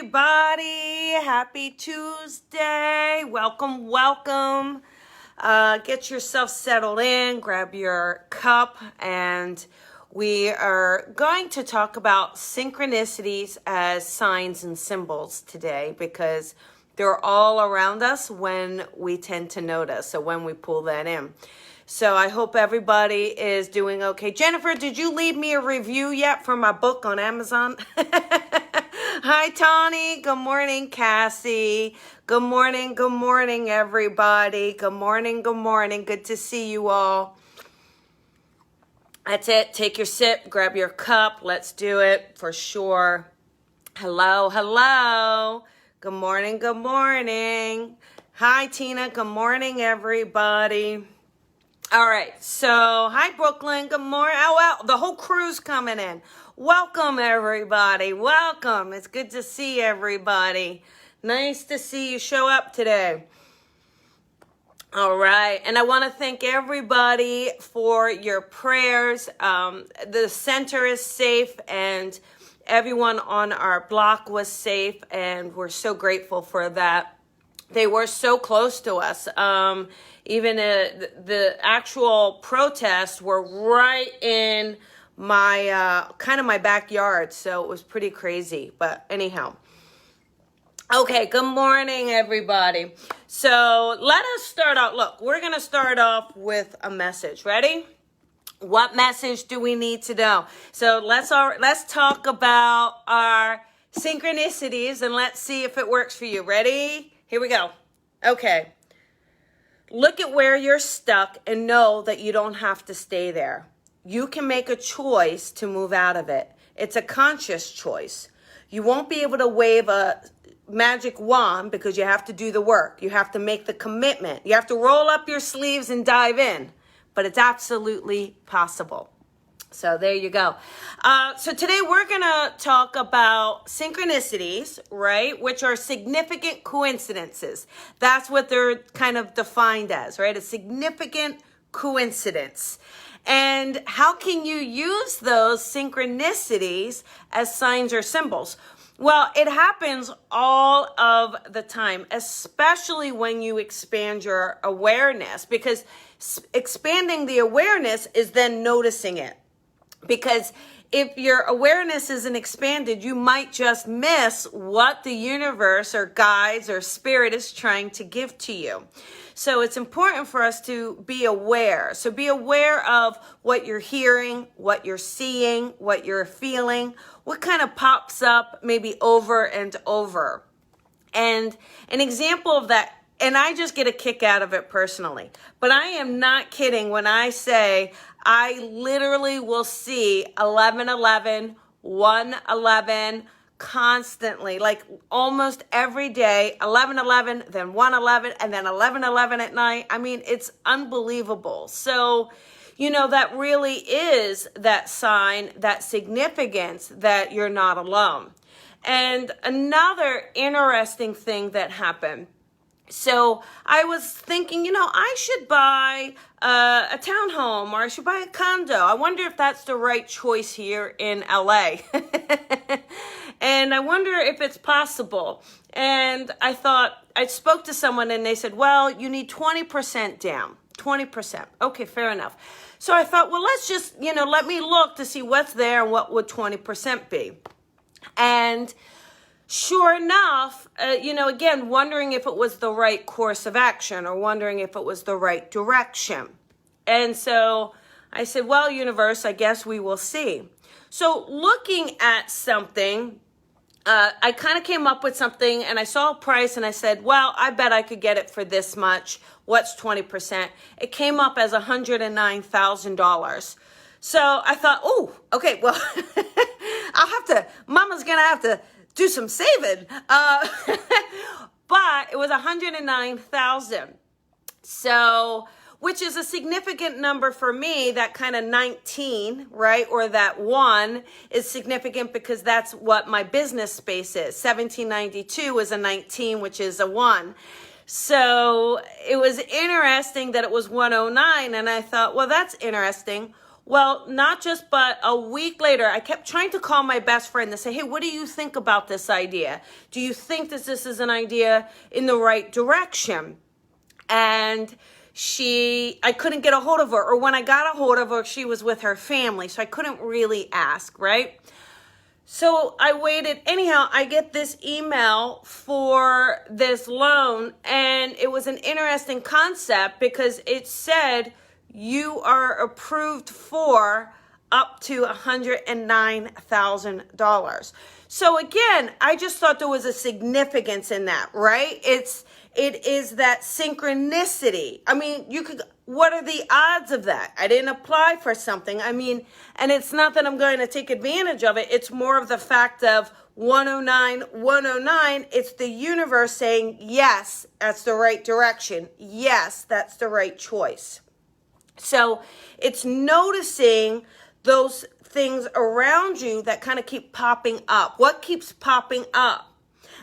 everybody. Happy Tuesday. Welcome, welcome. Get yourself settled in, grab your cup, and we are going to talk about synchronicities as signs and symbols today because they're all around us when we tend to notice, so when we pull that in. So I hope everybody is doing okay. Jennifer, did you leave me a review yet for my book on Amazon? Hi, Tawny. Good morning, Cassie. Good morning, everybody. Good morning. Good to see you all. That's it. Take your sip, grab your cup. Let's do it for sure. Hello. Good morning. Hi, Tina. Good morning, everybody. All right, so hi, Brooklyn. Good morning. Oh, well, the whole crew's coming in. Welcome, everybody. Welcome. It's good to see everybody. Nice to see you show up today. All right, and I want to thank everybody for your prayers. The center is safe, and everyone on our block was safe, and we're so grateful for that. They were so close to us. Even the actual protests were right in my kind of my backyard, so it was pretty crazy. But anyhow, okay. Good morning, everybody. So let us start out. Look, we're gonna start off with a message. Ready? What message do we need to know? So let's talk about our synchronicities and let's see if it works for you. Ready? Here we go. Okay. Look at where you're stuck and know that you don't have to stay there. You can make a choice to move out of it. It's a conscious choice. You won't be able to wave a magic wand because you have to do the work. You have to make the commitment. You have to roll up your sleeves and dive in. But it's absolutely possible. So there you go. So today we're going to talk about synchronicities, right? Which are significant coincidences. That's what they're kind of defined as, right? A significant coincidence. And how can you use those synchronicities as signs or symbols? Well, it happens all of the time, especially when you expand your awareness, because expanding the awareness is then noticing it. Because if your awareness isn't expanded, you might just miss what the universe or guides or spirit is trying to give to you. So it's important for us to be aware. So be aware of what you're hearing, what you're seeing, what you're feeling, what kind of pops up maybe over and over. And an example of that, and I just get a kick out of it personally, but I am not kidding when I say I literally will see 1111, 111 constantly, like almost every day, 1111, then 111, and then 1111 at night. I mean, it's unbelievable. So, that really is that sign, that significance that you're not alone. And another interesting thing that happened. So I was thinking, I should buy a townhome or I should buy a condo. I wonder if that's the right choice here in LA. And I wonder if it's possible. And I spoke to someone and they said, well, you need 20% down. 20%. Okay, fair enough. So I thought, well, let's just, let me look to see what's there and what would 20% be. And sure enough, again, wondering if it was the right course of action or wondering if it was the right direction. And so I said, well, universe, I guess we will see. So looking at something, I kind of came up with something and I saw a price and I said, well, I bet I could get it for this much. What's 20%? It came up as $109,000. So I thought, oh, okay, well, Mama's going to have to do some saving. But it was $109,000. So, which is a significant number for me. That kind of 19, right? Or that 1 is significant because that's what my business space is. 1792 is a 19, which is a 1. So it was interesting that it was 109. And I thought, well, that's interesting. Well, not just, but a week later, I kept trying to call my best friend to say, hey, what do you think about this idea? Do you think that this is an idea in the right direction? And I couldn't get a hold of her, or when I got a hold of her, she was with her family, so I couldn't really ask, right? So I waited. Anyhow, I get this email for this loan, and it was an interesting concept because it said you are approved for up to $109,000. So again, I just thought there was a significance in that, right? It is that synchronicity. I mean, what are the odds of that? I didn't apply for something. I mean, and it's not that I'm going to take advantage of it. It's more of the fact of 109, 109. It's the universe saying, yes, that's the right direction. Yes, that's the right choice. So it's noticing those things around you that kind of keep popping up. What keeps popping up?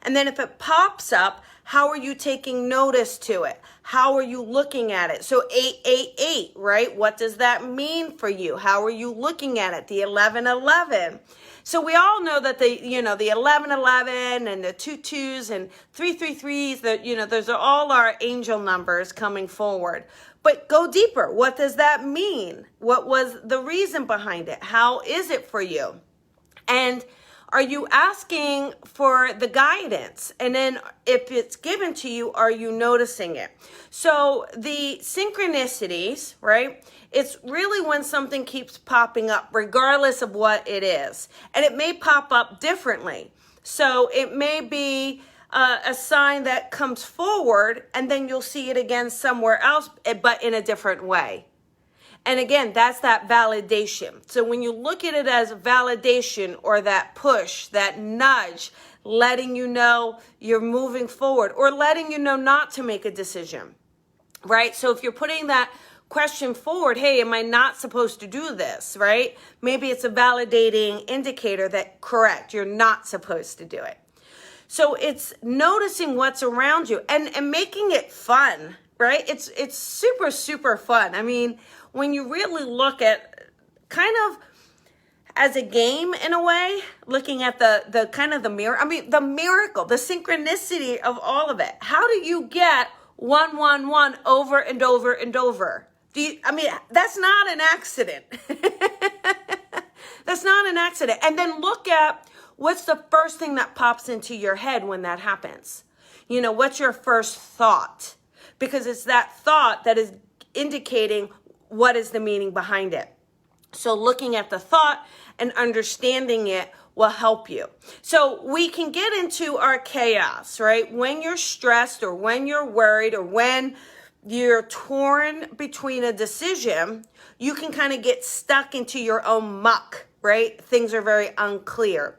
And then if it pops up, how are you taking notice to it? How are you looking at it? So 888, right? What does that mean for you? How are you looking at it? The 1111. So we all know that the 1111 and the 22s and 333s, those are all our angel numbers coming forward. But go deeper. What does that mean? What was the reason behind it? How is it for you? And are you asking for the guidance? And then if it's given to you, are you noticing it? So the synchronicities, right? It's really when something keeps popping up, regardless of what it is. And it may pop up differently. So it may be a sign that comes forward, and then you'll see it again somewhere else, but in a different way. And again, that's that validation. So when you look at it as validation or that push, that nudge, letting you know you're moving forward or letting you know not to make a decision, right? So if you're putting that question forward, hey, am I not supposed to do this, right? Maybe it's a validating indicator that, correct, you're not supposed to do it. So it's noticing what's around you and making it fun, right? It's super, super fun. I mean, when you really look at kind of as a game in a way, looking at the kind of the mirror, I mean, the miracle, the synchronicity of all of it. How do you get 111 over and over and over? That's not an accident. That's not an accident. And then look at what's the first thing that pops into your head when that happens. What's your first thought? Because it's that thought that is indicating what is the meaning behind it. So looking at the thought and understanding it will help you. So we can get into our chaos, right? When you're stressed or when you're worried or when you're torn between a decision, you can kind of get stuck into your own muck, right? Things are very unclear.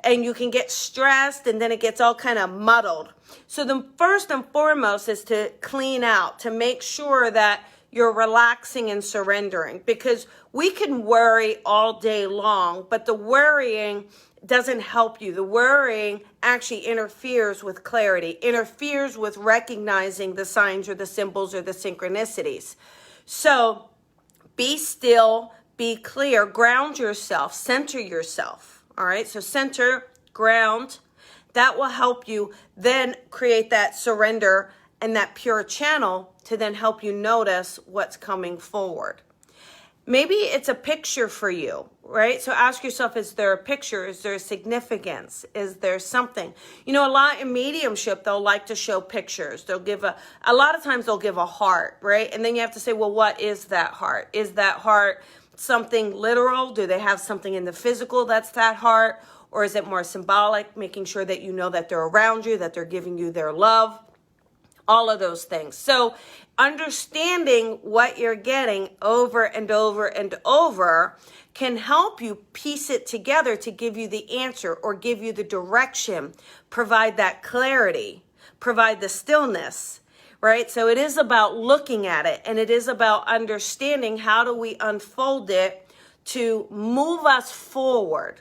And you can get stressed and then it gets all kind of muddled. So the first and foremost is to clean out, to make sure that you're relaxing and surrendering, because we can worry all day long, but the worrying doesn't help you. The worrying actually interferes with clarity, interferes with recognizing the signs or the symbols or the synchronicities. So be still, be clear, ground yourself, center yourself. All right, so center, ground, that will help you then create that surrender and that pure channel to then help you notice what's coming forward. Maybe it's a picture for you, right? So ask yourself, is there a picture? Is there a significance? Is there something? A lot in mediumship, they'll like to show pictures. They'll give a lot of times they'll give a heart, right? And then you have to say, well, what is that heart? Is that heart something literal? Do they have something in the physical that's that heart? Or is it more symbolic, making sure that you know that they're around you, that they're giving you their love? All of those things. So understanding what you're getting over and over and over can help you piece it together to give you the answer or give you the direction, provide that clarity, provide the stillness, right? So it is about looking at it, and it is about understanding how do we unfold it to move us forward,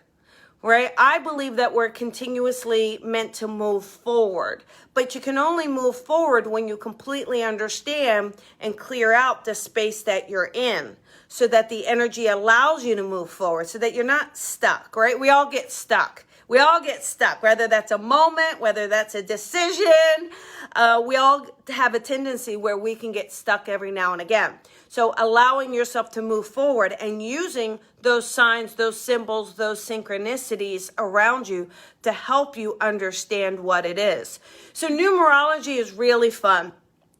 right? I believe that we're continuously meant to move forward, but you can only move forward when you completely understand and clear out the space that you're in, so that the energy allows you to move forward, so that you're not stuck, right? We all get stuck. We all get stuck, whether that's a moment, whether that's a decision. We all have a tendency where we can get stuck every now and again. So allowing yourself to move forward and using those signs, those symbols, those synchronicities around you to help you understand what it is. So numerology is really fun.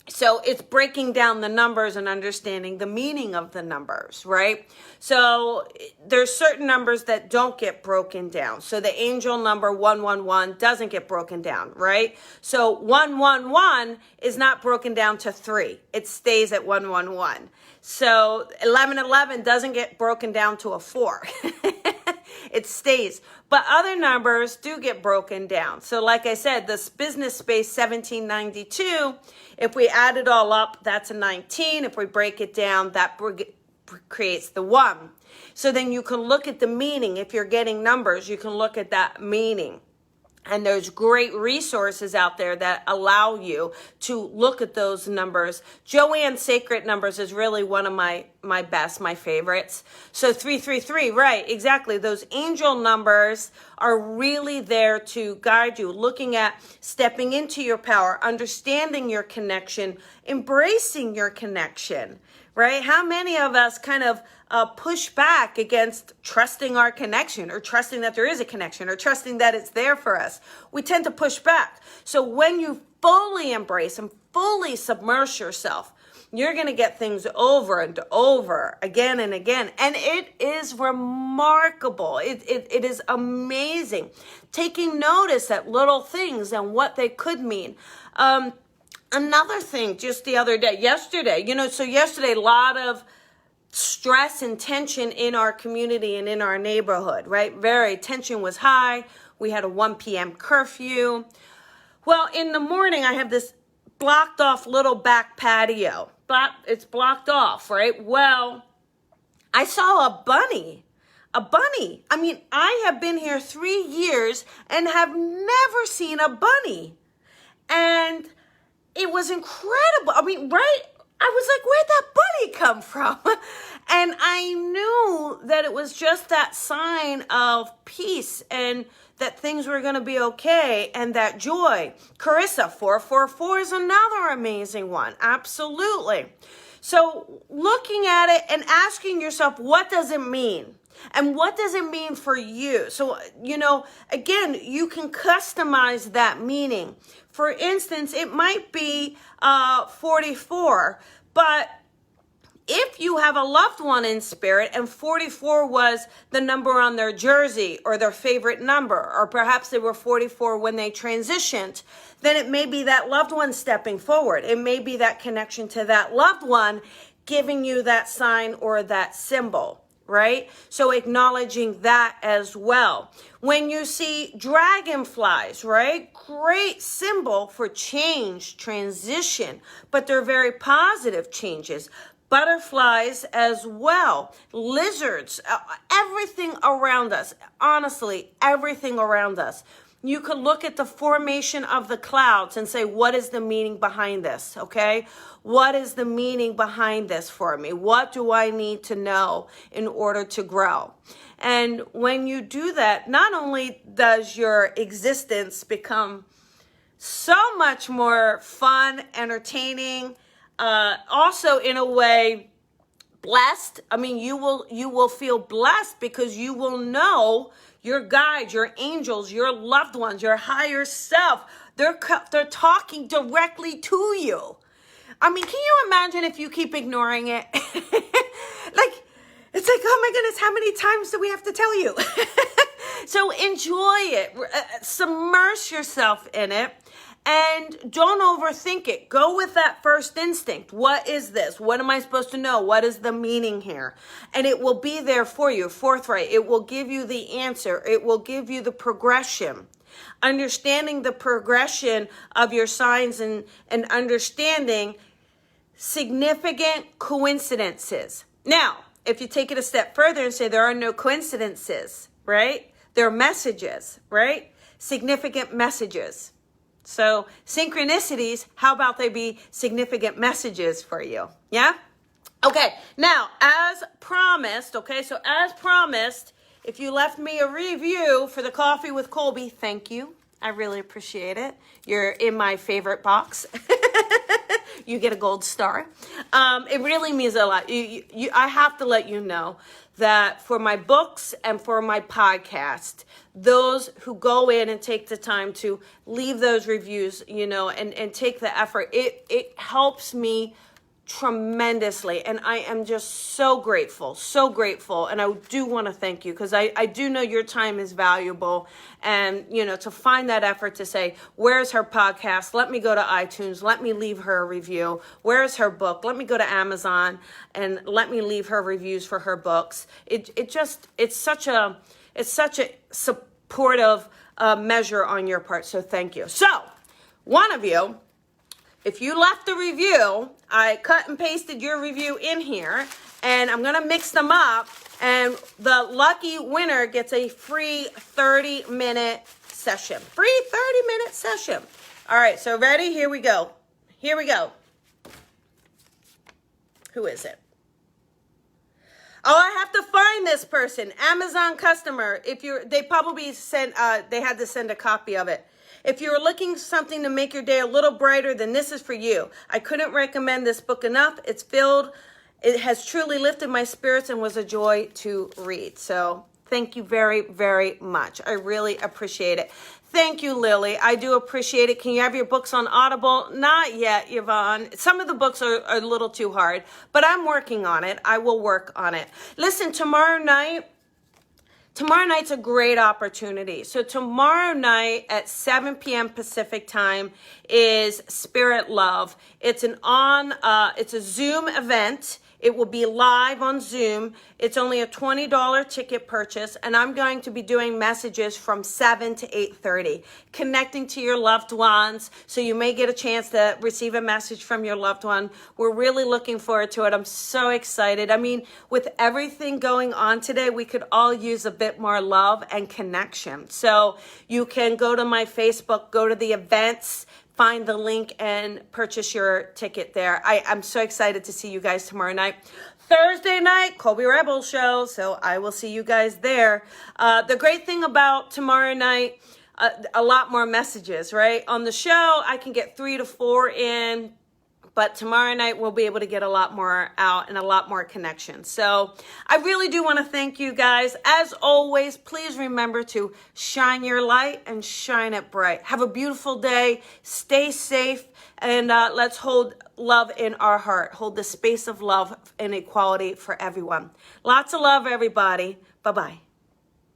So it's breaking down the numbers and understanding the meaning of the numbers, right? So there's certain numbers that don't get broken down. So the angel number 111 doesn't get broken down, right? So 111 is not broken down to 3. It stays at 111. So 1111 doesn't get broken down to a 4. It stays. But other numbers do get broken down. So like I said, this business space 1792, if we add it all up, that's a 19. If we break it down, that creates the 1. So then you can look at the meaning. If you're getting numbers, you can look at that meaning. And there's great resources out there that allow you to look at those numbers. Joanne's Sacred Numbers is really one of my best, my favorites. So 333, right, exactly. Those angel numbers are really there to guide you, looking at stepping into your power, understanding your connection, embracing your connection, right? How many of us kind of push back against trusting our connection, or trusting that there is a connection, or trusting that it's there for us? We tend to push back. So when you fully embrace and fully submerge yourself, you're going to get things over and over again and again. And it is remarkable. It is amazing. Taking notice at little things and what they could mean. Another thing, just the other day, yesterday, yesterday, a lot of stress and tension in our community and in our neighborhood, right? Tension was high. We had a 1 p.m. curfew. Well, in the morning, I have this blocked off little back patio. It's blocked off, right? Well, I saw a bunny. I mean, I have been here 3 years and have never seen a bunny. And it was incredible. I mean, right? I was like, where'd that bunny come from? And I knew that it was just that sign of peace and that things were going to be okay, and that joy. Carissa, 444 is another amazing one. Absolutely. So looking at it and asking yourself, what does it mean? And what does it mean for you? So, again, you can customize that meaning. For instance, it might be 44, but if you have a loved one in spirit and 44 was the number on their jersey or their favorite number, or perhaps they were 44 when they transitioned, then it may be that loved one stepping forward. It may be that connection to that loved one giving you that sign or that symbol, right? So acknowledging that as well. When you see dragonflies, right? Great symbol for change, transition, but they're very positive changes. Butterflies as well, lizards, everything around us, honestly, everything around us. You could look at the formation of the clouds and say, what is the meaning behind this, okay? What is the meaning behind this for me? What do I need to know in order to grow? And when you do that, not only does your existence become so much more fun, entertaining, also in a way blessed. I mean, you will feel blessed because you will know your guides, your angels, your loved ones, your higher self. They're talking directly to you. I mean, can you imagine if you keep ignoring it? It's like, oh my goodness, how many times do we have to tell you? So enjoy it, submerge yourself in it. And don't overthink it. Go with that first instinct. What is this? What am I supposed to know? What is the meaning here? And it will be there for you, forthright. It will give you the answer. It will give you the progression. Understanding the progression of your signs and understanding significant coincidences. Now, if you take it a step further and say there are no coincidences, right? They're messages, right? Significant messages. So synchronicities, how about they be significant messages for you? Yeah? Okay, now, as promised, if you left me a review for the Coffee with Colby, thank you. I really appreciate it. You're in my favorite box. You get a gold star. It really means a lot. I have to let you know that for my books and for my podcast, those who go in and take the time to leave those reviews, and take the effort, it helps me tremendously, and I am just so grateful, and I do want to thank you, because I do know your time is valuable, and to find that effort to say, where's her podcast, let me go to iTunes, let me leave her a review, where's her book, let me go to Amazon and let me leave her reviews for her books. It's such a supportive measure on your part, so thank you. So one of you, if you left a review, I cut and pasted your review in here, and I'm going to mix them up, and the lucky winner gets a free 30-minute session. Free 30-minute session. All right, so ready? Here we go. Who is it? Oh, I have to find this person. Amazon customer. They probably they had to send a copy of it. If you're looking for something to make your day a little brighter, then this is for you. I couldn't recommend this book enough. It has truly lifted my spirits and was a joy to read. So thank you very, very much. I really appreciate it. Thank you, Lily. I do appreciate it. Can you have your books on Audible? Not yet, Yvonne. Some of the books are a little too hard, but I'm working on it. I will work on it. Listen, tomorrow night's a great opportunity. So tomorrow night at 7 p.m. Pacific time is Spirit Love. It's a Zoom event. It will be live on Zoom. It's only a $20 ticket purchase, and I'm going to be doing messages from 7 to 8:30, connecting to your loved ones, so you may get a chance to receive a message from your loved one. We're really looking forward to it. I'm so excited. I mean, with everything going on today, we could all use a bit more love and connection. So you can go to my Facebook, go to the events, find the link and purchase your ticket there. I'm so excited to see you guys tomorrow night. Thursday night, Colby Rebel Show, so I will see you guys there. The great thing about tomorrow night, a lot more messages, right? On the show, I can get 3 to 4 in, but tomorrow night we'll be able to get a lot more out and a lot more connection. So I really do want to thank you guys. As always, please remember to shine your light and shine it bright. Have a beautiful day. Stay safe. And let's hold love in our heart. Hold the space of love and equality for everyone. Lots of love, everybody. Bye-bye.